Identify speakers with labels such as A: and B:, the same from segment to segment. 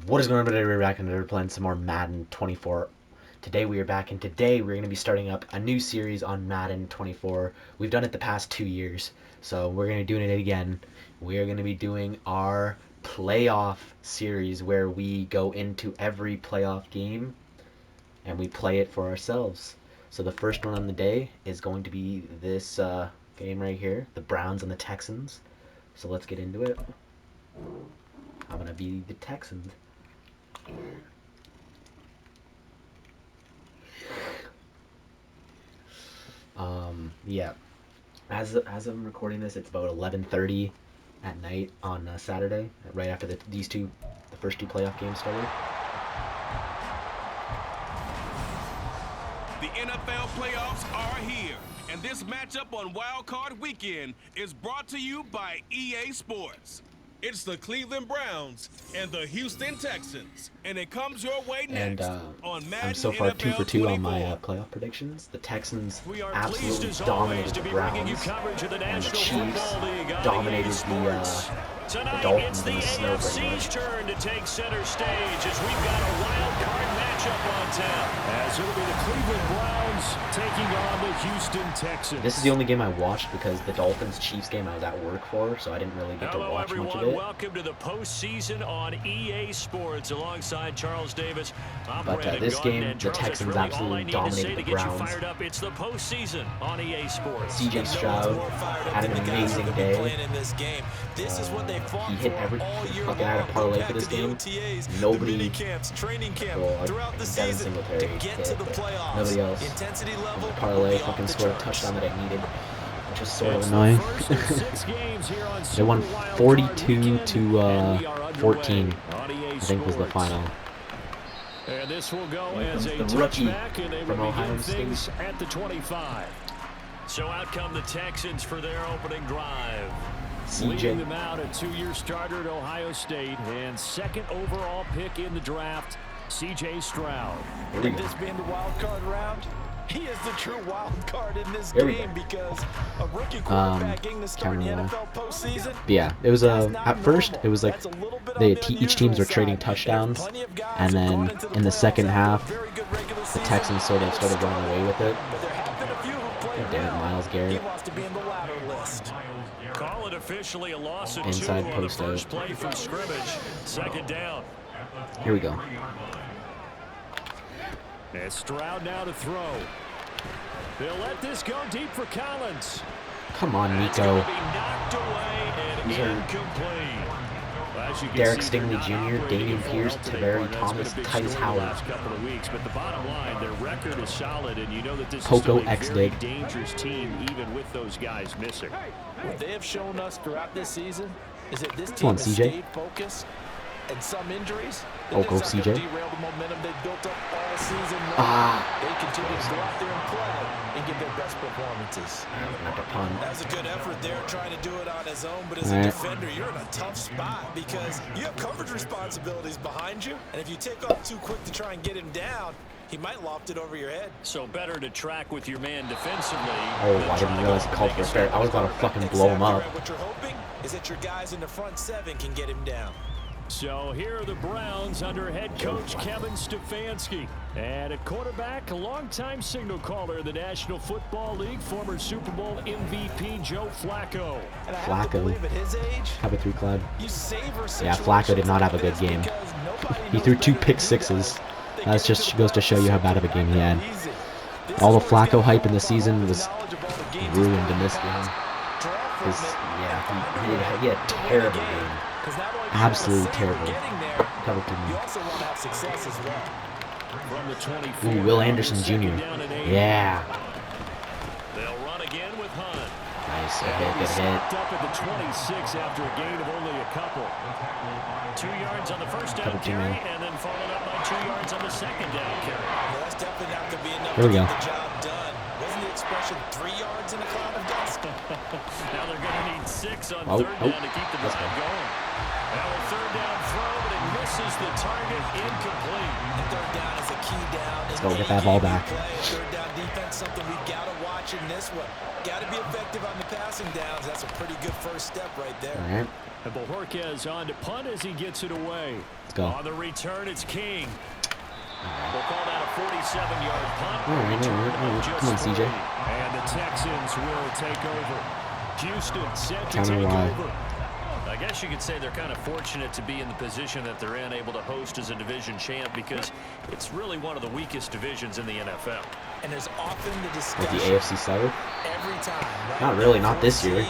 A: What is going on today? We're back and we're playing some more Madden 24. Today we are back, and today we're going to be starting up a new series on Madden 24. We've done it the past 2 years, so we're going to be doing it again. We are going to be doing our playoff series where we go into every playoff game and we play it for ourselves. So the first one on the day is going to be this game right here, the Browns and the Texans. So let's get into it. I'm going to be the Texans. Yeah. As I'm recording this, it's about 11:30 at night on Saturday, right after the first two playoff games started.
B: The NFL playoffs are here, and this matchup on WildCard weekend is brought to you by EA Sports. It's the Cleveland Browns and the Houston Texans, and it comes your way next on Madden.
A: I'm so far
B: NFL
A: 2 for 2 on my
B: 24.
A: playoff predictions. The Texans absolutely dominated the Browns, and the Chiefs dominated the Dolphins in the snow pretty much.
C: Turn to take center stage as we've got a wild card matchup on tap. As it'll be the Cleveland Browns taking on the Houston Texans.
A: This is the only game I watched because the Dolphins-Chiefs game I was at work for, so I didn't really get to watch much of it.
C: Welcome to the postseason on EA Sports alongside Charles Davis.
A: But this game, the Texans absolutely dominated the Browns.
C: It's the postseason on EA Sports.
A: CJ Stroud had an amazing day. He hit every fucking had a parlay for this game. Nobody, well, Devin Singletary hit, but nobody else. And the parlay fucking scored a touchdown that I needed, which was sort of annoying. They won 42 to 14, I think was the final.
C: And this will go as a
A: the rookie
C: touchback, and they
A: from
C: will
A: Ohio
C: begin
A: State
C: at the 25. So out come the Texans for their opening drive. Leading them out, a 2-year starter at Ohio State and second overall pick in the draft, CJ Stroud.
D: With this being the wild card round, he is the true wild card in this game because a rookie quarterback getting to start in the NFL postseason.
A: Yeah, it was at first it was like each teams were trading touchdowns, and then in the second half, the Texans sort of started running away with it. God damn it, Myles Garrett.
C: Call it officially a loss of
A: Inside
C: 2 on the
A: post
C: first
A: out.
C: play from scrimmage. Second down.
A: Here we go.
C: And Stroud now to throw. They'll let this go deep for Collins.
A: Come on,
C: It's
A: Nico.
C: gonna be knocked away and
A: These are
C: incomplete. As you can
A: Derek
C: see, they're
A: Stingley
C: not
A: Jr.,
C: operating
A: Damian
C: at full
A: Pierce,
C: health today,
A: Taveri
C: Ron. That's
A: Thomas,
C: been a big
A: Titus
C: story the
A: Howard.
C: last couple of weeks, but the bottom line, their record is solid, and you know that this
A: Poco
C: is still a very
A: X-Dig.
C: dangerous team, even with those guys missing.
D: What they have shown us throughout this season is that this
A: Come
D: team
A: on,
D: has
A: CJ.
D: stayed focused, and some injuries
A: Oh, go
D: not gonna
A: CJ.
D: derail the momentum they built up all season long.
A: Ah.
D: They continue to go out there and play and give their best performances.
A: Not a pun.
E: That was a good effort there, trying to do it on his own, but as
A: All
E: a
A: right.
E: defender, you're in a tough spot because you have coverage responsibilities behind you, and if you take off too quick to try and get him down, he might loft it over your head.
C: So better to track with your man defensively.
A: Oh, I didn't realize he called for a fair. I was about to fucking blow him up.
E: Right. What you're hoping is that your guys in the front 7 can get him down.
C: So here are the Browns under head coach Kevin Stefanski. And at quarterback, a longtime signal caller in the National Football League, former Super Bowl MVP Joe Flacco.
D: And I have to
A: Flacco.
D: believe at his age,
A: Have it through, Clyde.
D: you savor
A: Yeah, Flacco did not have a good game. He threw 2 pick sixes. That just goes to show you how bad of a game he had. All the Flacco hype in the season was ruined in this game. Yeah, he had a terrible game. Absolutely terrible. Cover to me.
C: From the 24,
A: Ooh, Will Anderson Jr. Yeah.
C: They'll run again with Hunt.
A: Nice. Okay, good hit.
C: Stopped up at the 26 after a gain of only a couple. 2 yards on the first down
A: Cover two,
C: carry,
A: man.
C: and then followed up by 2 yards on the second down carry.
E: Well, that's definitely not going to be enough
A: There
E: to
A: we go.
E: get the job done. Wasn't the expression 3 yards in a cloud of dust?
C: Now they're going to need 6 on
A: Oh,
C: third down to keep the
A: let's
C: drive
A: go.
C: going. Now a third down throw, but it misses the target incomplete.
E: And third down is a key down.
A: Let's go get that ball back.
E: Third down defense, something we got to watch in this one. Got to be effective on the passing downs. That's a pretty good first step right there.
A: All right.
C: And Bojorquez on to punt as he gets it away.
A: Let's go.
C: On the return, it's King. We'll call that a 47-yard punt.
A: All right. Come on, CJ.
C: And the Texans will take over. Houston set to
A: Counter
C: take
A: Y.
C: over. I guess you could say they're kind of fortunate to be in the position that they're in, able to host as a division champ, because it's really one of the weakest divisions in the NFL.
E: And there's often the
A: With
E: discussion
A: the AFC South?
E: every time. Right?
A: Not really, not this year.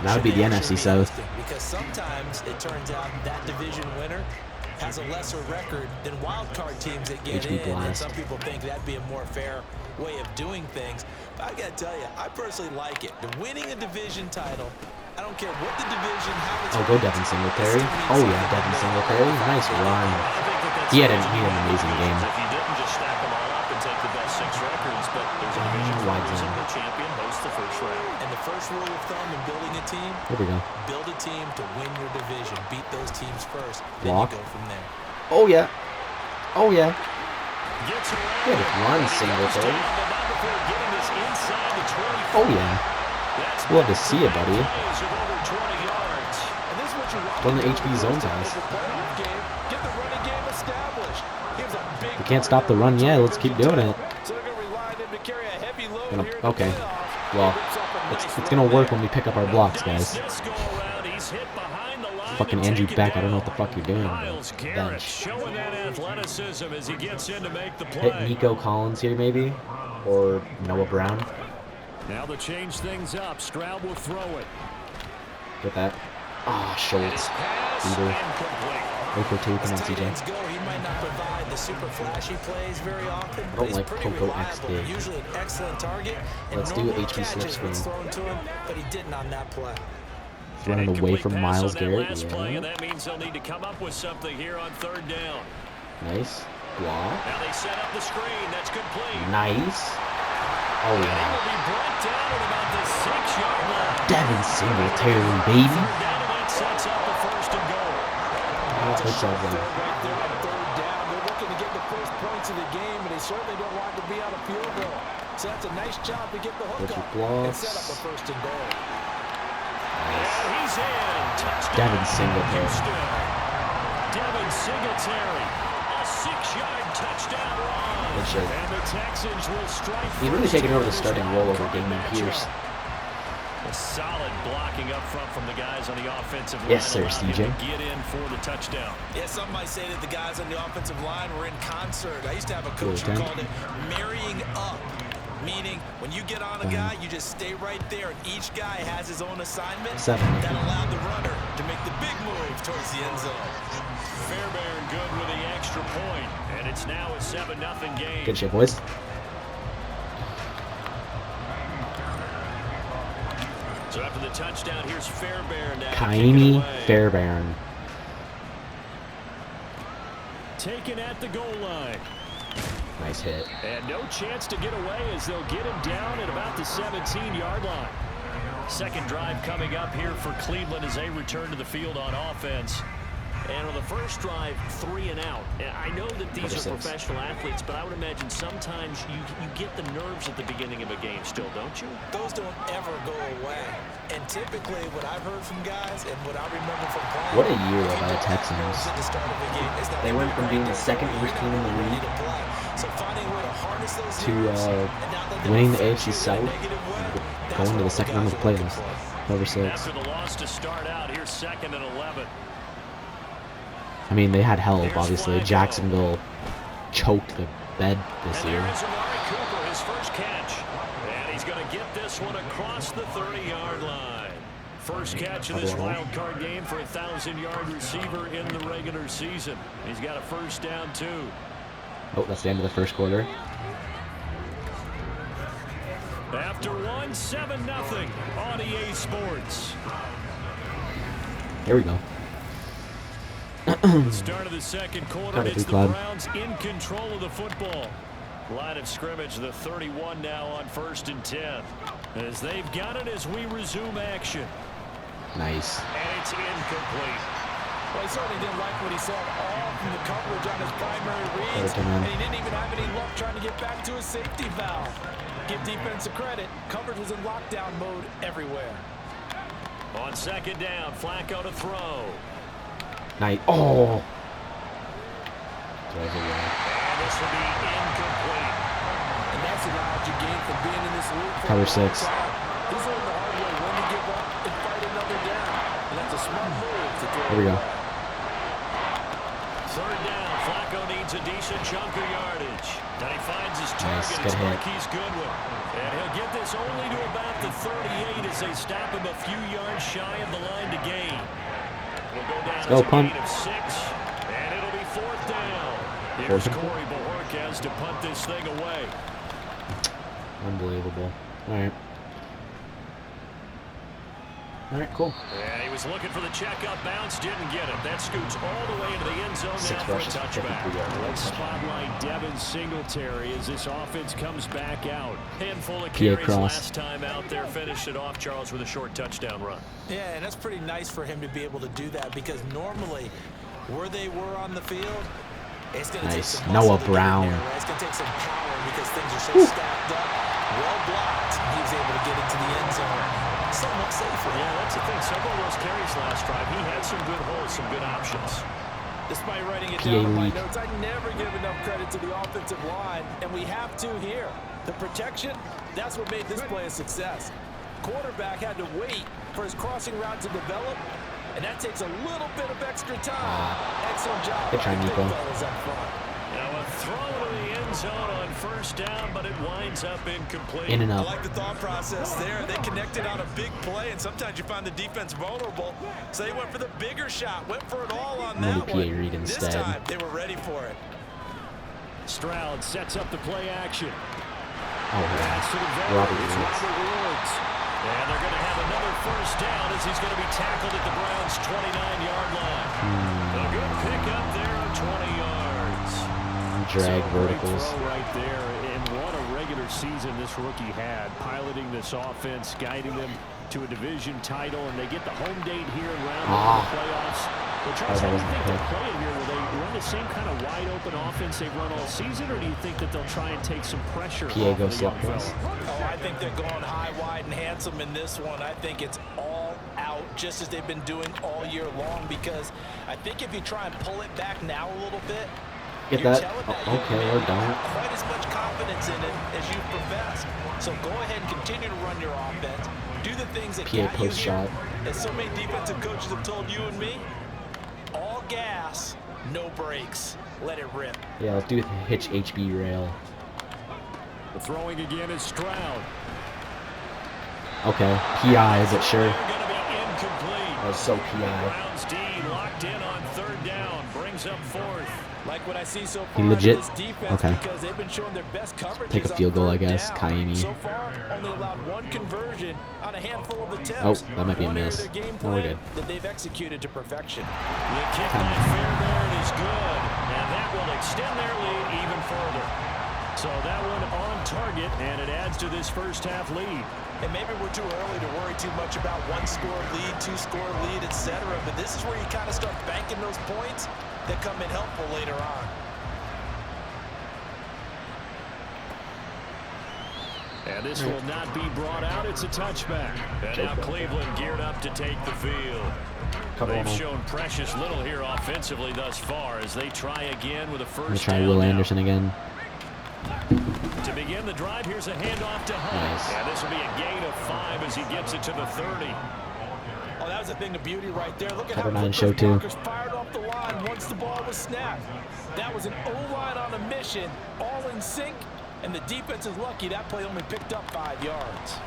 A: That would be the NFC South.
E: Because sometimes it turns out that division winner has a lesser record than wildcard teams that get in. And some people think that'd be a more fair way of doing things. But I got to tell you, I personally like it. The winning a division title, I don't care what the division, how it's...
A: Oh, go Devin Singletary. Oh, yeah, Devin Singletary. Nice run. He had an amazing game.
C: If you didn't just stack them all up and take the best 6 records, but there's a division wide zone. The champion hosts the first round.
E: And the first rule of thumb in building a team,
A: Here we go.
E: build a team to win your division. Beat those teams first.
A: Block.
E: Then you go from there.
A: Oh, yeah. Oh, yeah.
C: Gets around.
A: Good run, Singletary. Oh, yeah. Love to see it, buddy. One of the HB zones has. We can't stop the run yet. Let's keep doing it. Okay. Well, it's gonna work when we pick up our blocks, guys. Fucking Andrew Beck, I don't know what the fuck you're doing. Bench. Hit Nico Collins here, maybe? Or Noah Brown.
C: Now to change things up, Stroud will throw it.
A: Get that. Ah, Schultz. Bieber. Go for 2. Come on, CJ.
E: He might not provide the super flashy plays very often.
A: I don't like Poco XD.
E: Usually an excellent target.
A: Let's do HB slip screen.
E: But he didn't on that play.
A: Running away from Myles Garrett.
C: Play,
A: Yeah.
C: and that means they'll need to come up with something here on third down.
A: Nice. Block.
C: Now they set up the screen. That's complete.
A: Nice. Oh,
C: They
A: yeah.
C: will be brought down at about the 6-yard line.
A: Devin Singletary, baby.
C: Down, and that sets up the first and goal.
A: That's a shot one.
D: Right there on third down. They're looking to get the first points of the game, and they certainly don't want to be out of field goal. So that's a nice job to get the hook
A: Get your
D: up and
A: blocks.
D: set up a first and goal.
C: He's in. Touchdown.
A: Devin Singletary.
C: Houston. Devin Singletary. A 6-yard touchdown run.
A: Good shit.
C: And the Texans will strike.
A: He's really taking over the starting role over Damon Pierce.
C: A solid blocking up front from the guys on the offensive line.
A: Yes, sir,
C: allowed him
A: CJ.
C: to get in for the touchdown.
E: Yeah, some might say that the guys on the offensive line were in concert. I used to have a coach who
A: Good.
E: called it marrying up. Meaning, when you get on a guy, you just stay right there, and each guy has his own assignment.
A: 7.
E: That allowed the runner to make the big move towards the end zone.
C: Fairbairn good with the extra point, and it's now a 7-0 game.
A: Good shit, boys.
C: So after the touchdown, here's Fairbairn now.
A: Tiny Fairbairn.
C: Taken at the goal line.
A: Nice hit.
C: And no chance to get away as they'll get him down at about the 17-yard line. Second drive coming up here for Cleveland as they return to the field on offense. And on the first drive, 3 and out. And I know that these are professional athletes, but I would imagine sometimes you get the nerves at the beginning of a game still, don't you?
E: Those don't ever go away. And typically, what I've heard from guys and what I remember from playing...
A: What a year by the Texans.
E: At the start of the game is that
A: They went from being the second worst team in the league
E: so finding a way to harness those
A: to winning the AFC South and going to the second round of the playoffs. Over 6.
C: After the loss to start out, here's 2nd and 11.
A: I mean, they had help, obviously. Jacksonville choked the bed this year.
C: There's Amari Cooper, his first catch. And he's going to get this one across the 30-yard line. First catch of this wild card game for a 1,000-yard receiver in the regular season. He's got a first down, too.
A: Oh, that's the end of the first quarter.
C: After 1, 7-0 on EA Sports.
A: Here we go.
C: Start of the second quarter, it's the Browns in control of the football. Line of scrimmage, the 31 now on 1st and 10. As they've got it as we resume action.
A: Nice.
C: And it's incomplete.
D: Well, he certainly didn't like what he saw all from the coverage on his primary reads, and he didn't even have any luck trying to get back to his safety valve. Give defense a credit. Coverage was in lockdown mode everywhere.
C: On second down, Flacco to throw.
A: Nice. Oh.
C: And this will be incomplete.
D: And that's the knowledge you gain from being in this league.
A: Cover 6.
D: He's learned the hard way when to give up and fight another down. And that's a smart move to throw.
A: Here we go.
C: Third down, Flacco needs a decent chunk of yardage. And he finds his target.
A: Nice,
C: It's Marquise Goodwin. And he'll get this only to about the 38 as they stop him a few yards shy of the line to gain. We'll go down as a gain of 6, and it'll be fourth down. Here's Corey Bojorquez to punt this thing away.
A: Unbelievable. All right. All right, cool.
C: Yeah, he was looking for the checkup bounce, didn't get it. That scoots all the way into the end zone now for a touchback. Let's spotlight Devin Singletary as this offense comes back out. Handful of carries last time out there. Finished it off, Charles, with a short touchdown run.
E: Yeah, and that's pretty nice for him to be able to do that because normally where they were on the field, it's going to take some
A: Noah Brown.
E: It's going to take some power because things are so stacked up. Well blocked. He was able to get into the end zone somewhat safely.
C: Yeah, that's the thing. Several of those carries last drive, he had some good holes, some good options.
D: Despite writing it down in my notes, I never give enough credit to the offensive line, and we have to here. The protection, that's what made this play a success. Quarterback had to wait for his crossing route to develop, and that takes a little bit of extra time. Excellent job.
A: Good try, Nico.
C: Now a throw to the end zone on first down, but it winds up incomplete.
A: In and out.
E: I like the thought process there. They connected on a big play, and sometimes you find the defense vulnerable. So they went for the bigger shot, went for it all on that one. This time, they were ready for it.
C: Stroud sets up the play action.
A: Oh,
C: Pass to the
A: Robert
C: Woods. And they're going to have another first down as he's going to be tackled at the Browns' 29-yard line. A good pickup there on 20 yards.
A: Drag verticals.
C: Right there, and what a regular season this rookie had, piloting this offense, guiding them to a division title, and they get the home date here and round the playoffs. Well, Charles, how do you think they're playing here? Will they run the same kind of wide-open offense they've run all season, or do you think that they'll try and take some pressure off of the young fella?
E: Oh, I think they're going high, wide, and handsome in this one. I think it's all out, just as they've been doing all year long, because I think if you try and pull it back now a little bit,
A: get that. Okay, or don't.
E: Quite as much confidence in it as you profess. So go ahead and continue to run your offense. Do the things that
A: PA post shot.
E: As so many defensive coaches have told you and me, all gas, no brakes. Let it rip.
A: Yeah, let's do it. Hitch HB rail.
C: The throwing again is Stroud.
A: Okay, PI, is it sure?
C: Going to be incomplete.
A: That was so PI.
C: Browns D locked in on third down, brings up fourth.
E: Like what I see so far
A: He legit.
E: in this defense,
A: Okay.
E: because they've been showing their best coverage.
A: Take a field goal, I guess. Kaimi.
E: So far, only allowed one conversion on a handful of attempts.
A: Oh, that might be a miss.
E: No,
A: we're good.
E: That they've executed to perfection.
C: The kick by Fairbairn is good, and that will extend their lead even further. So that one on target, and it adds to this first half lead.
E: And maybe we're too early to worry too much about one-score lead, two-score lead, etc. But this is where you kind of start banking those points that come in helpful later on.
C: And this will not be brought out. It's a touchback. And now Cleveland geared up to take the field. They've shown precious little here offensively thus far as they try again with a first down.
A: Try Will Anderson again.
C: To begin the drive, here's a handoff to Hunt.
A: Nice.
C: And this will be a gain of 5 as he gets it to the 30.
E: Oh, that was a thing of beauty right there. Look at
A: Cover
E: how
A: 9 show too.
E: Marcus fired off the line once the ball was snapped. That was an O-line on a mission, all in sync, and the defense is lucky that play only picked up 5 yards.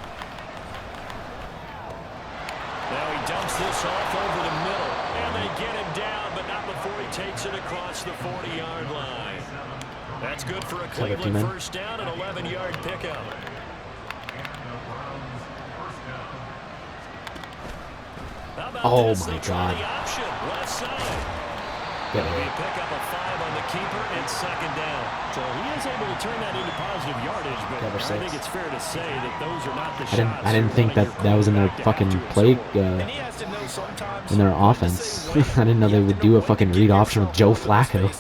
C: Now he dumps this off over the middle, and they get him down, but not before he takes it across the 40-yard line. That's good for a Cleveland first down, an 11-yard pickup.
A: Oh my God.
C: Left side. It'll be a pickup of 5 on the keeper and second down. So he is able to turn that into positive yardage, but I think it's fair to say that those are not the shots.
A: I didn't think that was in their fucking play, in their offense. I didn't know they would do a fucking read option with Joe Flacco.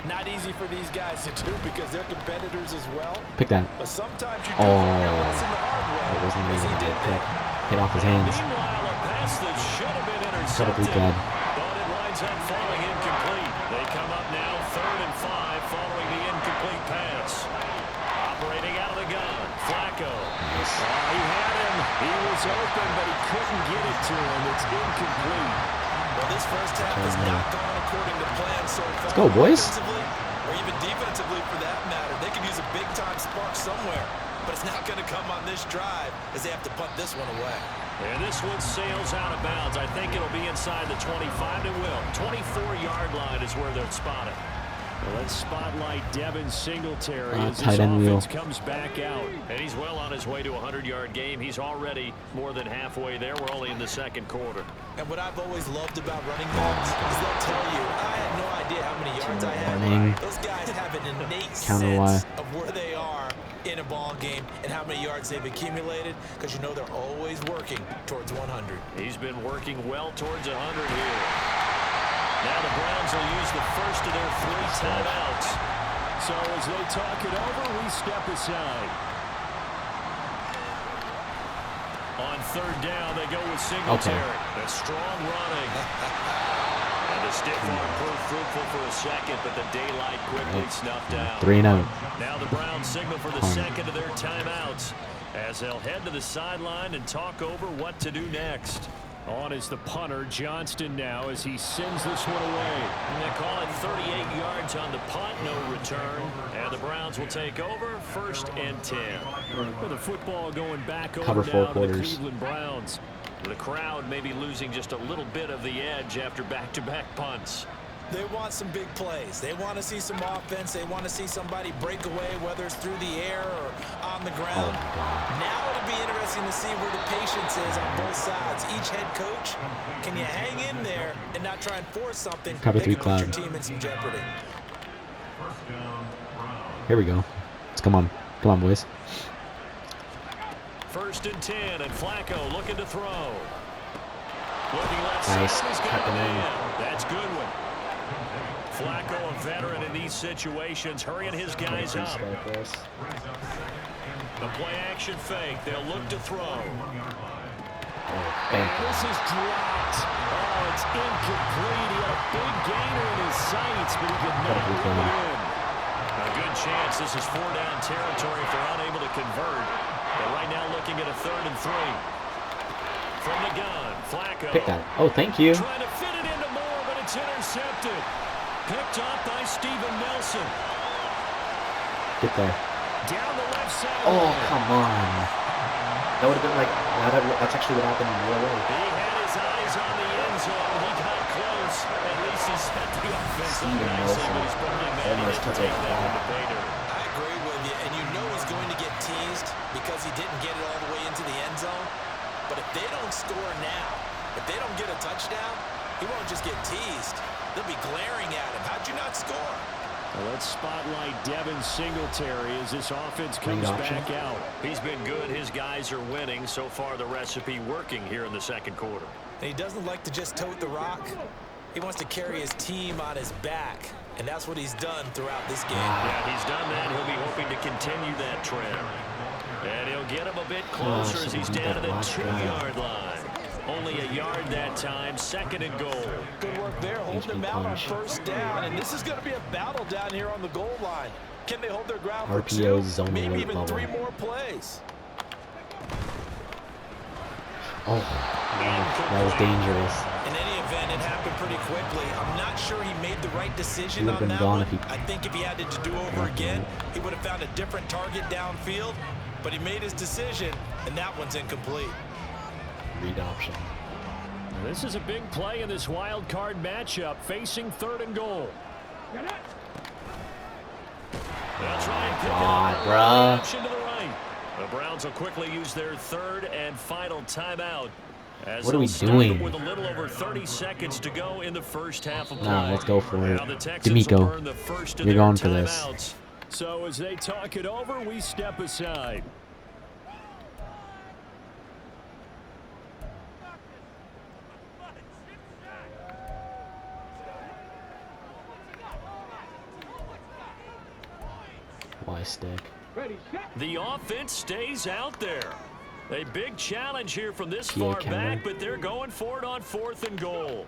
D: Not easy for these guys to do because they're competitors as well.
A: Pick that.
D: But sometimes you
A: Oh, it wasn't even a good pick. Hit off his hands.
C: Meanwhile, a pass that should have been
A: Probably
C: intercepted,
A: glad.
C: but it winds up falling incomplete. They come up now 3rd and 5 following the incomplete pass. Operating out of the gun, Flacco. He had him. He was open, but he couldn't get it to him. It's incomplete.
E: Well, this first half has not gone according to plan so far.
A: Let's go, boys.
E: Or even defensively, for that matter. They could use a big-time spark somewhere, but it's not going to come on this drive as they have to punt this one away.
C: And this one sails out of bounds. I think it'll be inside the 25. It will. 24-yard line is where they'll spot it. Well, let's spotlight Devin Singletary as this offense comes back out. And he's well on his way to a 100-yard game. He's already more than halfway there. We're only in the second quarter.
E: And what I've always loved about running backs is they'll tell you, I had no idea how many yards I had. Those guys have an innate sense of where they are in a ball game and how many yards they've accumulated, because you know they're always working towards 100.
C: He's been working well towards 100 here. Now the Browns will use the first of their 3 timeouts. So as they talk it over, we step aside. On 3rd down, they go with Singletary. The strong running. And the stiff arm proved fruitful for a second, but the daylight quickly snuffed out.
A: 3-0.
C: Now the Browns signal for the second of their timeouts as they'll head to the sideline and talk over what to do next. On is the punter, Johnston, now as he sends this one away. And they call it 38 yards on the punt, no return. And the Browns will take over 1st and 10. With the football going back over now to the Cleveland Browns. The crowd may be losing just a little bit of the edge after back-to-back punts.
E: They want some big plays. They want to see some offense. They want to see somebody break away, whether it's through the air or on the ground. Now it'll be interesting to see where the patience is on both sides. Each head coach, can you hang in there and not try and force something that could put your team in some jeopardy?
A: Here we go. Let's come on. Come on, boys.
C: 1st and 10, and Flacco looking to throw. Looking left
A: nice.
C: side. That's Goodwin. Flacco, a veteran in these situations, hurrying his guys up. The play-action fake. They'll look to throw. And this is dropped. Oh, it's incomplete. He had a big gainer in his sights, but he could not reel it in. A good chance this is 4-down territory if they're unable to convert. But right now looking at a 3rd and 3. From the gun, Flacco.
A: Pick that. Oh, thank you.
C: Trying to fit it into Moore, but it's intercepted. Picked up by Steven Nelson.
A: Get there.
C: Down the left side.
A: Oh, come on. That would have been like, that's actually what happened in real life.
C: He had his eyes on the end zone. He got close. At least he set the offense up nicely, but he's probably managed to take that from the Vader.
E: I agree with you, and you know he's going to get teased because he didn't get it all the way into the end zone. But if they don't score now, if they don't get a touchdown, he won't just get teased. They'll be glaring at him. How'd you not score?
C: Well, let's spotlight Devin Singletary as this offense comes back out. He's been good. His guys are winning. So far, the recipe working here in the second quarter.
E: And he doesn't like to just tote the rock. He wants to carry his team on his back, and that's what he's done throughout this game.
C: Yeah, he's done that. He'll be hoping to continue that trend. And he'll get him a bit closer as he's down to the 2-yard line. Only a yard that time, 2nd and goal.
D: Good work there, holding him out on 1st down. And this is going to be a battle down here on the goal line. Can they hold their ground for 2, maybe even 3 more plays?
A: Oh, that was dangerous.
E: In any event, it happened pretty quickly. I'm not sure he made the right decision on that one. I think if he had it to do over again, he would have found a different target downfield. But he made his decision, and that one's incomplete.
A: Read option.
C: This is a big play in this wild card matchup, facing 3rd and goal. That's right.
A: God, bruh.
C: Option to the right. The Browns will quickly use their 3rd and final timeout.
A: What are we doing?
C: With a little over 30 seconds to go in the first half of play.
A: Nah, let's go for it.
C: D'Amico,
A: you're going for this.
C: So as they talk it over, we step aside.
A: Why stick?
C: The offense stays out there. A big challenge here from this far back, but they're going for it on 4th and goal.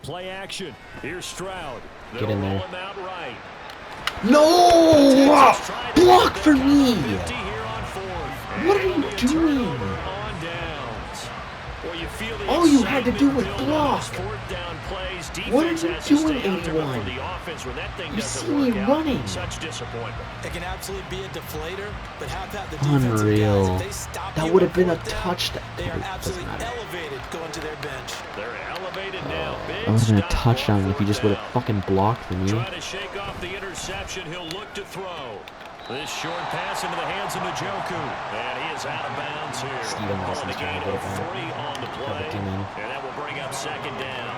C: Play action. Here's Stroud.
A: Get in there.
C: Out right.
A: No! Block for me! What are you doing? All you had to do was block. What are you doing, 81? You see me running.
C: Such disappointment.
E: It can absolutely be a deflator, but how about the
A: Unreal.
E: defensive guys? If they stop
A: That
E: you
A: would have been a
E: on 4th down,
A: touchdown.
E: They are absolutely elevated going to their bench.
C: They're elevated now.
A: That would have been a touchdown if you just would have fucking blocked for me.
C: Trying to shake off the interception. He'll look to throw. This short pass into the hands of Njoku. And he is out of bounds here.
A: Steven Wilson's trying to get it back.
C: 3 on the play. And that will bring up 2nd down.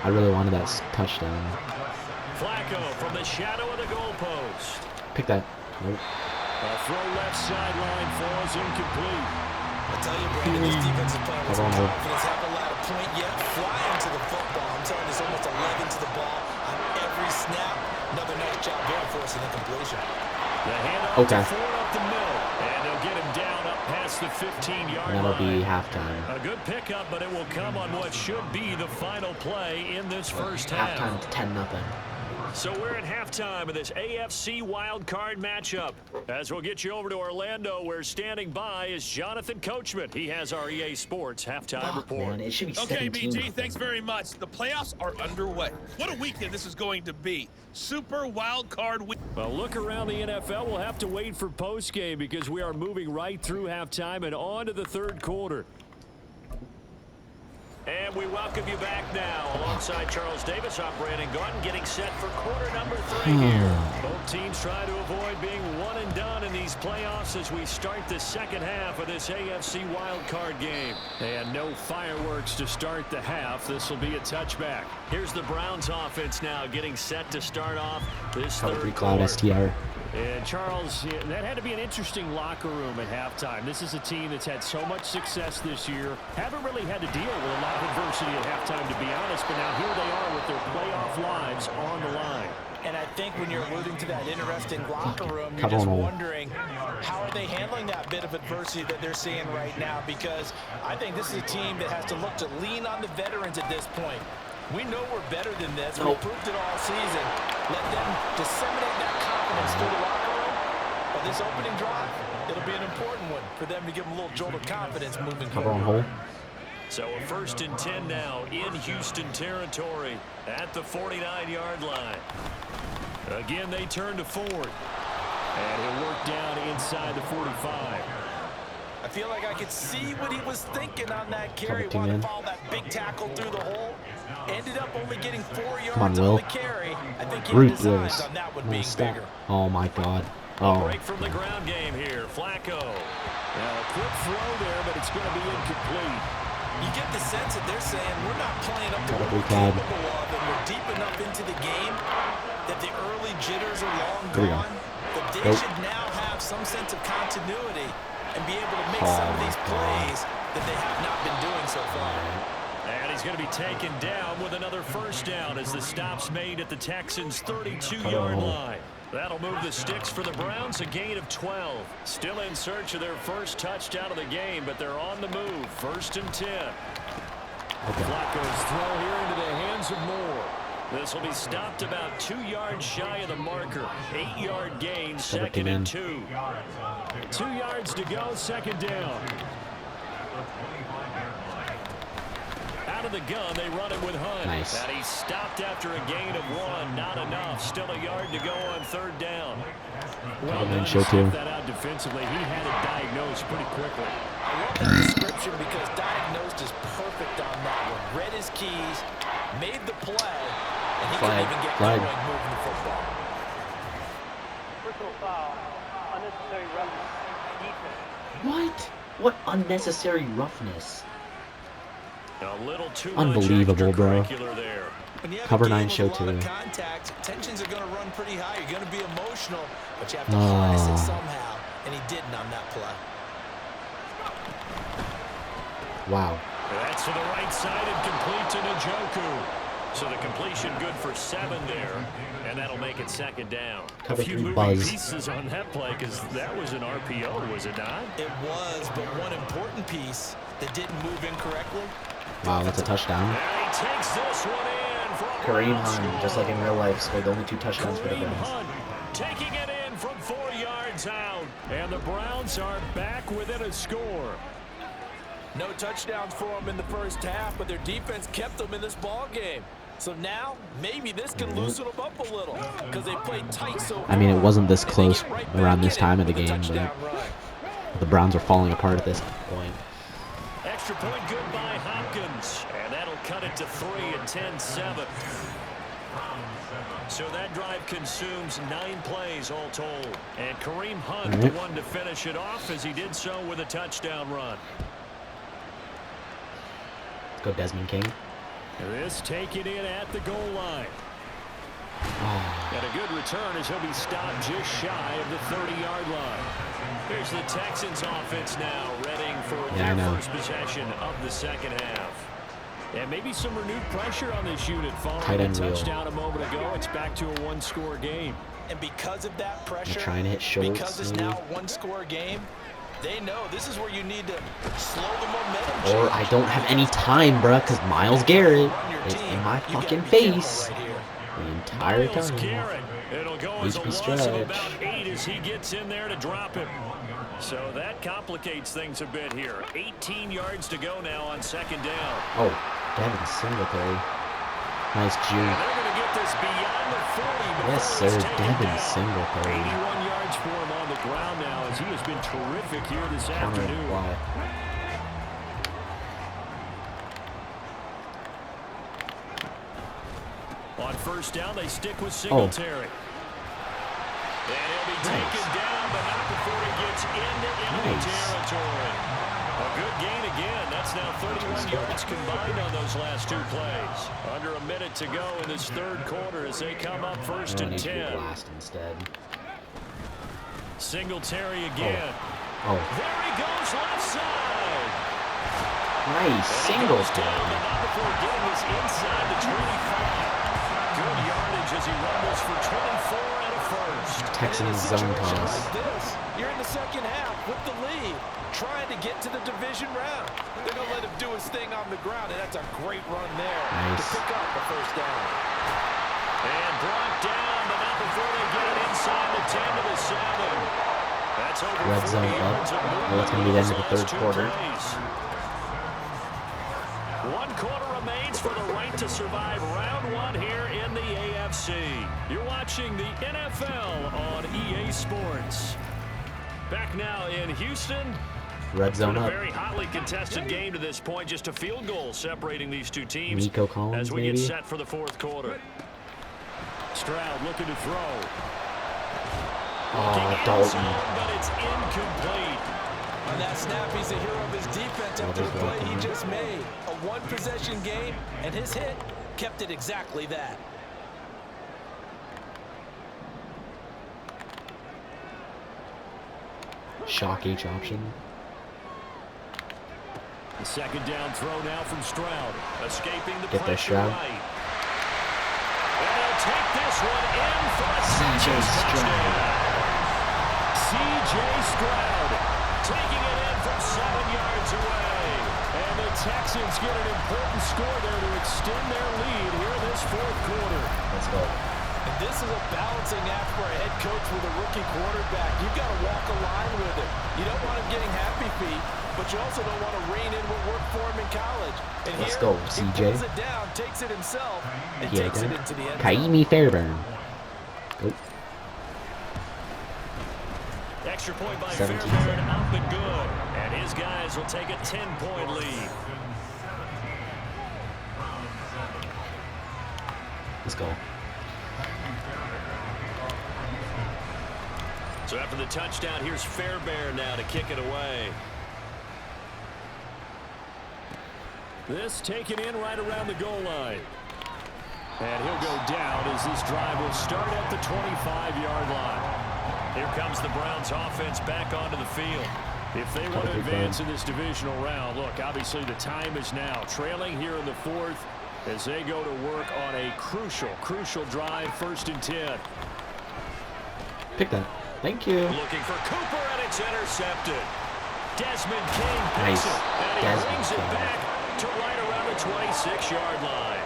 A: I really wanted that touchdown.
C: Flacco from the shadow of the goalpost.
A: Pick that. Nope.
C: A throw left sideline falls incomplete.
E: I tell you, Brandon, this defensive player with some confidence, haven't allowed a point yet, flying to the football. I'm telling you, there's almost 11 to the ball on every snap. Another nice job there forcing the completion.
C: The handoff to Ford up the middle, and they'll get him down up past the 15-yard line.
A: That'll be halftime.
C: A good pickup, but it will come on what should be the final play in this first half.
A: Halftime 10-0.
C: So we're at halftime of this AFC wildcard matchup. As we'll get you over to Orlando, where standing by is Jonathan Coachman. He has our EA Sports halftime report.
A: Man, it should be
F: okay,
A: 17.
F: BG, thanks very much. The playoffs are underway. What a weekend this is going to be. Super wildcard week.
C: Well, look around the NFL. We'll have to wait for postgame because we are moving right through halftime and on to the 3rd quarter. And we welcome you back now. Alongside Charles Davis, I'm Brandon Gordon, getting set for quarter number 3 here. Both teams try to avoid being one and done in these playoffs as we start the 2nd half of this AFC wildcard game. And no fireworks to start the half. This will be a touchback. Here's the Browns offense now getting set to start off this 3rd quarter.
A: STR.
C: And Charles, that had to be an interesting locker room at halftime. This is a team that's had so much success this year. Haven't really had to deal with a lot of adversity at halftime, to be honest, but now here they are with their playoff lives on the line.
E: And I think when you're alluding to that interesting locker room, you're just wondering how are they handling that bit of adversity that they're seeing right now, because I think this is a team that has to look to lean on the veterans at this point. We know we're better than this. We proved it all season. Let them disseminate that confidence through the locker room. But this opening drive, it'll be an important one for them to give them a little jolt of confidence moving forward.
C: So a 1st and 10 now in Houston territory at the 49-yard line. Again, they turn to Ford. And he'll work down inside the 45.
E: I feel like I could see what he was thinking on that carry. Wanted to follow that big tackle through the hole. Ended up only getting 4 yards on the carry. I think he had designs on that one being bigger.
A: Oh my God.
C: A break from the ground game here. Flacco. Now a quick throw there, but it's going to be incomplete.
E: You get the sense that they're saying we're not playing up to what we're capable of, and we're deep enough into the game that the early jitters are long gone. That they should now have some sense of continuity and be able to make some of these plays that they have not been doing so far.
C: And he's going to be taken down with another 1st down as the stop's made at the Texans' 32-yard line. That'll move the sticks for the Browns, a gain of 12. Still in search of their first touchdown of the game, but they're on the move. 1st and 10. Flacco's throw here into the hands of Moore. This will be stopped about 2 yards shy of the marker. 8-yard gain, 2nd and 2. 2 yards to go, 2nd down. Out of the gun, they run it with Hunt.
A: Nice.
C: And he's stopped after a gain of 1. Not enough. Still a yard to go on 3rd down. Well, that out defensively. He had it diagnosed pretty quickly.
E: I love that description because diagnosed is perfect on that one. Read his keys, made the play, and he couldn't even get going moving the football.
G: Personal foul, unnecessary roughness, defense.
A: What? What unnecessary roughness.
C: A little too
A: Unbelievable, bro.
C: there.
A: Cover 9 show 2.
E: Contact, tensions are going to run pretty high. You're going to be emotional, but you have to harness it somehow, and he didn't on that play.
A: Wow.
C: That's to the right side and complete to Njoku. So the completion good for 7 there, and that'll make it 2nd down.
A: Cover
C: a few
A: 3
C: moving
A: buzz.
C: pieces on that play because that was an RPO, was it not?
E: It was, but one important piece that didn't move incorrectly.
A: Wow, that's a touchdown.
C: And he takes this one in for a
A: Kareem
C: Browns
A: Hunt,
C: score.
A: just like in real life, scored the only 2 touchdowns for the
C: Kareem
A: Browns.
C: Hunt taking it in from 4 yards out, and the Browns are back within a score.
E: No touchdowns for them in the first half, but their defense kept them in this ball game. So now, maybe this can loosen them up a little because they played tight so far.
A: I mean, it wasn't this close
E: right
A: around this time of the
E: with a
A: game,
E: touchdown
A: but
E: run.
A: the Browns are falling apart at this point.
C: Extra point good by Hopkins, and that'll cut it to 3 at 10-7. So that drive consumes 9 plays all told. And Kareem Hunt, the one to finish it off as he did so with a touchdown run.
A: Let's go Desmond King.
C: This taken in at the goal line. And a good return as he'll be stopped just shy of the 30-yard line. Here's the Texans offense now, readying for their first possession of the 2nd half. And maybe some renewed pressure on this unit following a touchdown a moment ago. It's back to a 1-score game.
E: And because of that pressure,
A: They're trying to hit Schultz,
E: because it's
A: maybe.
E: now a 1-score game, they know this is where you need to slow the momentum.
A: Or I don't have any time, bruh, because Myles Garrett is in my fucking face the entire
C: Myles
A: time.
C: Garrett. It'll go as a
A: HP
C: loss
A: stretch.
C: of about 8 as he gets in there to drop him. So that complicates things a bit here. 18 yards to go now on 2nd down.
A: Oh, Devin Singletary. Nice
C: And
A: juke.
C: they're going to get this beyond the 40.
A: Yes,
C: before
A: sir.
C: it's taken
A: Devin
C: down.
A: Singletary.
C: 81 yards for him on the ground now as he has been terrific here this
A: Counter
C: afternoon.
A: fly.
C: On 1st down, they stick with Singletary. And he'll be taken down, but not before he gets into enemy territory. A good gain again. That's now 31 yards combined on those last 2 plays. Under a minute to go in this 3rd quarter as they come up 1st and 10.
A: Blast instead.
C: Singletary again.
A: Oh.
C: There he goes left side.
A: Nice. Singletary.
C: But not before getting this inside the 25. Good yardage as he rumbles for 24 and a first.
A: Texans zone toss.
E: You're in the 2nd half with the lead, trying to get to the division round. They're going to let him do his thing on the ground, and that's a great run there to pick up the 1st down.
C: And brought down, but not before they get it inside the 10 to the 7. That's over
A: Red
C: 40
A: zone up.
C: yards of
A: Well, that's going to be the end of the 3rd quarter.
C: 1 quarter remains for the right to survive round 1 here in the AFC. You're watching the NFL on EA Sports. Back now in Houston.
A: Red zone
C: A
A: up.
C: very hotly contested game to this point. Just a field goal separating these 2 teams.
A: Nico Collins,
C: as we
A: maybe?
C: get set for the 4th quarter. Stroud looking to throw.
A: Oh, Dalton.
C: But it's incomplete.
E: On that snap, he's a hero of his defense after the play he just made. A 1-possession game, and his hit kept it exactly that.
A: Shock H option.
C: The 2nd down throw now from Stroud. Escaping the
A: Get there,
C: pressure
A: Stroud.
C: right. And he'll take this one in for a
A: C.J.
C: touchdown.
A: Stroud.
C: C.J. Stroud taking it in from 7 yards away. And the Texans get an important score there to extend their lead here in this 4th quarter.
A: Let's go.
E: And this is a balancing act for a head coach with a rookie quarterback. You've got to walk a line with him. You don't want him getting happy feet, but you also don't want to rein in what worked for him in college. And
A: Let's
E: here,
A: go,
E: he
A: CJ.
E: pulls it down, takes it himself, and
A: Yeah,
E: takes it into the end zone.
A: Kaimi Fairbairn. Oh.
C: Extra point by
A: 17.
C: Fairbairn, up and good. And his guys will take a 10-point lead.
A: Let's go.
C: So after the touchdown, here's Fairbairn now to kick it away. This taken in right around the goal line. And he'll go down as this drive will start at the 25-yard line. Here comes the Browns offense back onto the field. If they want to advance in this divisional round, look, obviously the time is now. Trailing here in the fourth as they go to work on a crucial drive, 1st and 10.
A: Pick that. Thank you.
C: Looking for Cooper, and it's intercepted. Desmond King picks it, and he brings it back to right around the 26-yard line.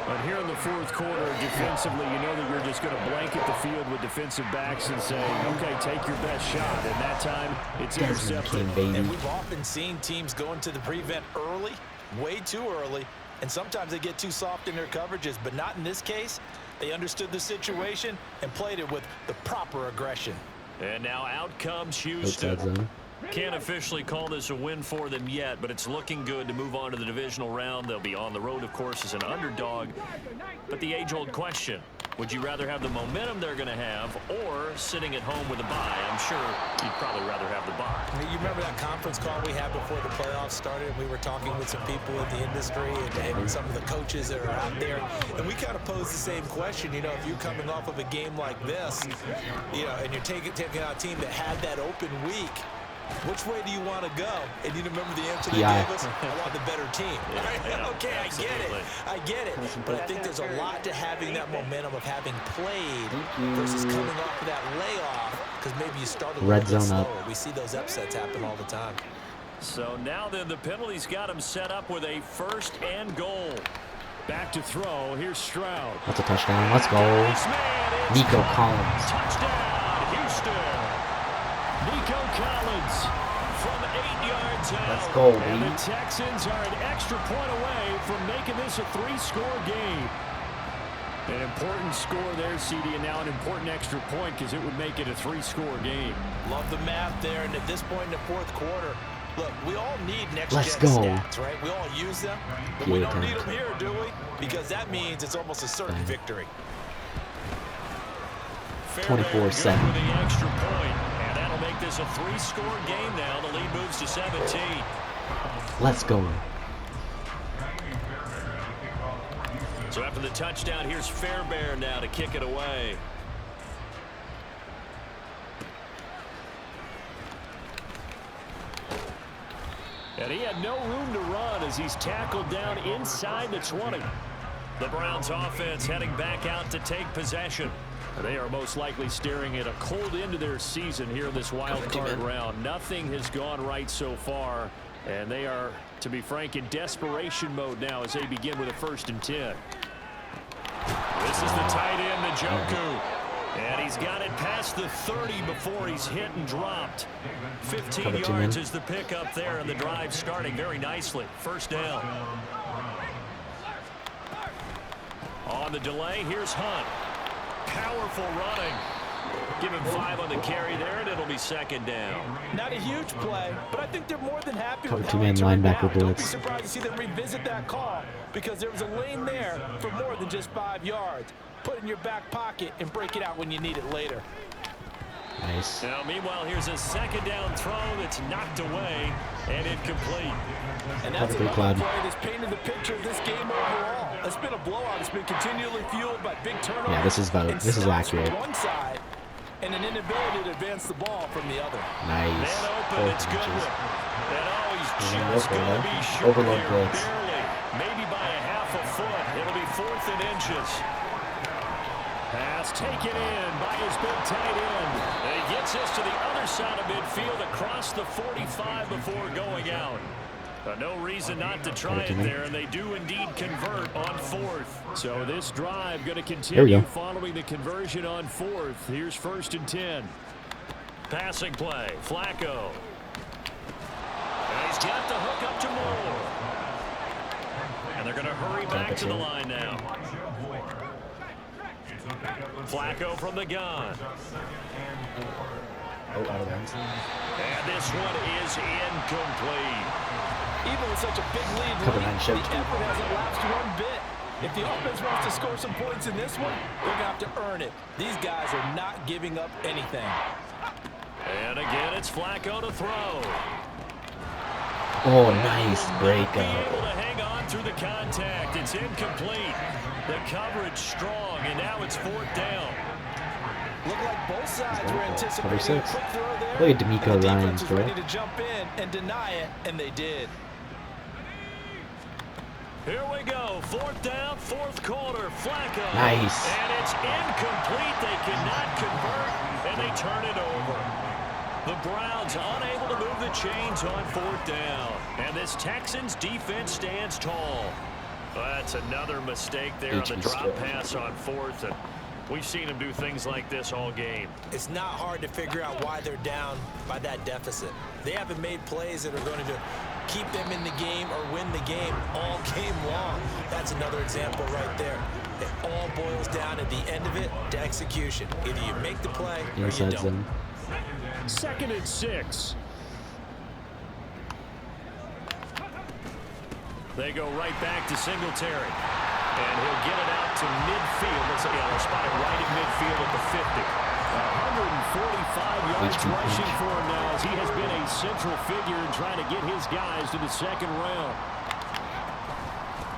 C: But here in the fourth quarter, defensively, you know that you're just going to blanket the field with defensive backs and say, okay, take your best shot. And that time, it's intercepted.
E: And we've often seen teams go into the prevent early, way too early, and sometimes they get too soft in their coverages, but not in this case. They understood the situation and played it with the proper aggression.
C: And now out comes Houston. Can't officially call this a win for them yet, but it's looking good to move on to the divisional round. They'll be on the road, of course, as an underdog. But the age-old question, would you rather have the momentum they're going to have or sitting at home with a bye? I'm sure you'd probably rather have the bye.
E: You remember that conference call we had before the playoffs started? We were talking with some people in the industry and some of the coaches that are out there. And we kind of posed the same question. You know, if you're coming off of a game like this, you know, and you're taking out a team that had that open week, which way do you want to go? And you remember the answer they gave us? I want the better team.
C: Yeah,
E: okay, I get it. But I think there's a lot to having that momentum of having played versus coming off of that layoff, because maybe you start a little bit slower. We see those upsets happen all the time.
C: So now then the penalty's got him set up with a 1st and goal. Back to throw. Here's Stroud.
A: That's a touchdown. Let's go. Nico Collins.
C: Touchdown, Houston. Nico Collins from 8 yards out.
A: Let's go, baby.
C: And the Texans are an extra point away from making this a 3-score game. An important score there, CD, and now an important extra point because it would make it a 3-score game.
E: Love the math there, and at this point in the fourth quarter, look, we all need next-gen stats, right? We all use them, but we don't need them here, do we? Because that means it's almost a certain victory.
A: 24-7.
C: With the extra point. Make this a 3-score game now. The lead moves to 17.
A: Let's go.
C: So after the touchdown, here's Fairbairn now to kick it away. And he had no room to run as he's tackled down inside the 20. The Browns offense heading back out to take possession. They are most likely staring at a cold end to their season here in this wild card round. Nothing has gone right so far, and they are, to be frank, in desperation mode now as they begin with a 1st and 10. This is the tight end, Njoku, and he's got it past the 30 before he's hit and dropped. 15 yards is the pickup there, and the drive starting very nicely. 1st down. On the delay, here's Hunt. Powerful running. Give him 5 on the carry there, and it'll be 2nd down.
E: Not a huge play, but I think they're more than happy
A: Cover
E: with
A: 2-man linebacker blitz.
E: Don't be surprised to see them revisit that call because there was a lane there for more than just 5 yards. Put it in your back pocket and break it out when you need it later.
A: Nice.
C: Now, meanwhile, here's a 2nd down throw that's knocked away and incomplete.
E: And that's another play that's painted the picture of this game overall. It's been a blowout. It's been continually fueled by big turnovers.
A: Yeah, this is accurate.
E: From one side and an inability to advance the ball from the other.
A: Nice.
C: Man open, it's good. And always just going to be short
A: Overload
C: here,
A: blitz.
C: barely, maybe by a half a foot. It'll be 4th and inches. Pass taken in by his big tight end. And he gets this to the other side of midfield across the 45 before going out. No reason not to try it there, and they do indeed convert on 4th. So this drive going to continue following the conversion on 4th. Here's 1st and 10. Passing play, Flacco. And he's got the hook up to Moore. And they're going to hurry back to the line now. Flacco from the gun.
A: Out of bounds.
C: And this one is incomplete.
E: Even with such a big lead, the effort hasn't lapsed one bit. If the offense wants to score some points in this one, they're going to have to earn it. These guys are not giving up anything.
C: And again, it's Flacco to throw.
A: Oh, nice break
C: Able
A: up.
C: to hang on through the contact. It's incomplete. The coverage strong, and now it's 4th down.
E: Look like both sides were anticipating a quick throw there.
A: Look at D'Amico
E: and the
A: Ryans,
E: defense was
A: bro.
E: ready to jump in and deny it, and they did.
C: Here we go. 4th down, 4th quarter. Flacco.
A: Nice.
C: And it's incomplete. They cannot convert, and they turn it over. The Browns unable to move the chains on 4th down. And this Texans defense stands tall. That's another mistake there on the drop pass on 4th. And we've seen them do things like this all game.
E: It's not hard to figure out why they're down by that deficit. They haven't made plays that are going to keep them in the game or win the game all game long. That's another example right there. It all boils down at the end of it to execution. Either you make the play or you don't.
C: 2nd and 6. They go right back to Singletary. And he'll get it out to midfield. Let's say, they'll spot it right at midfield at the 50. 145 yards rushing for him now, as he has been a central figure in trying to get his guys to the 2nd round.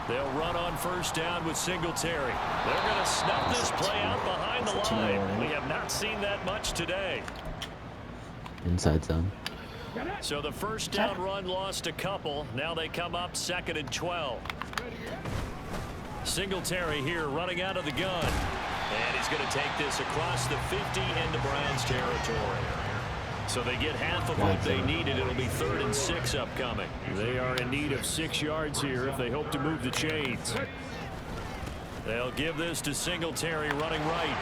C: They'll run on 1st down with Singletary. They're going to snuff this play out behind the line. We have not seen that much today.
A: Inside zone.
C: So the 1st down run lost a couple. Now they come up 2nd and 12. Singletary here running out of the gun. And he's going to take this across the 50 into Browns territory. So they get half of what they needed. It'll be 3rd and 6 upcoming. They are in need of 6 yards here if they hope to move the chains. They'll give this to Singletary running right.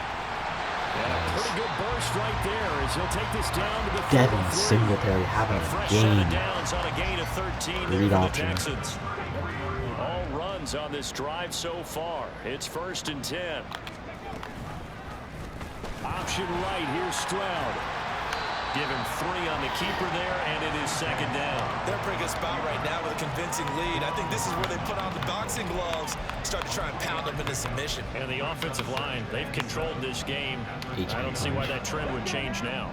C: And a pretty good burst right there as he'll take this down to the
A: Devin Singletary having a game.
C: Downs on a gain of 13
A: Read
C: for the
A: option.
C: Texans. All runs on this drive so far. It's 1st and 10. Option right, here's Stroud. Give him 3 on the keeper there, and it is 2nd down.
E: They're pretty good spot right now with a convincing lead. I think this is where they put on the boxing gloves, start to try and pound them into submission.
C: And the offensive line, they've controlled this game. I don't see why that trend would change now.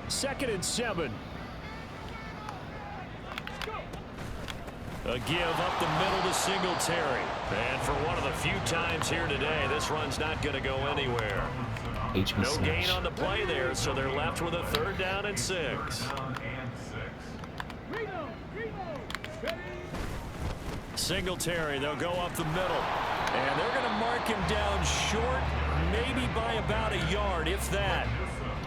C: 2nd and 7. A give up the middle to Singletary. And for one of the few times here today, this run's not going to go anywhere. No gain on the play there, so they're left with a 3rd down and 6. Singletary, they'll go up the middle. And they're going to mark him down short, maybe by about a yard, if that.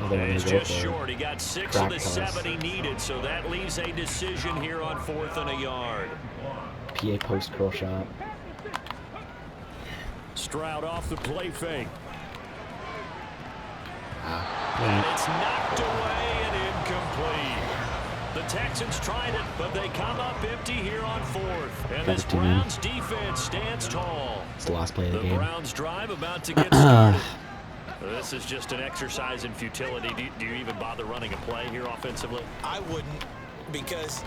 C: He's just short. He got 6 of the 7 he needed, so that leaves a decision here on 4th and a yard.
A: PA post curl shot.
C: Stroud off the play fake. And it's knocked away and incomplete. The Texans tried it, but they come up empty here on 4th. And this Browns defense stands tall.
A: It's the last play of the game.
C: The Browns drive about to get started. This is just an exercise in futility. Do you even bother running a play here offensively?
E: I wouldn't, because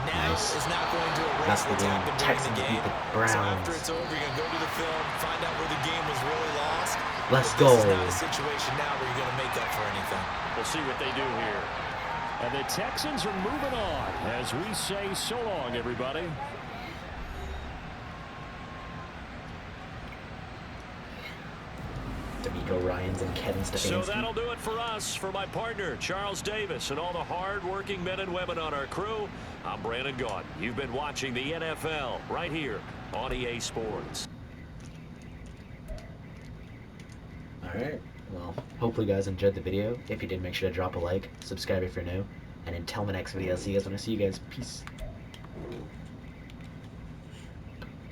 E: now is not going to erase what's happened during the game. So after it's over, you're going to go to the film, find out where the game was really lost.
A: Let's go.
E: This is not a situation now where you're going to make up for anything.
C: We'll see what they do here. And the Texans are moving on as we say so long, everybody.
A: D'Amico Ryans and Kevin Stefanski.
C: So that'll do it for us. For my partner, Charles Davis, and all the hard-working men and women on our crew, I'm Brandon Gaudin. You've been watching the NFL right here on EA Sports.
A: Alright, well, hopefully you guys enjoyed the video. If you did, make sure to drop a like, subscribe if you're new, and until my next video, I'll see you guys when I see you guys. Peace.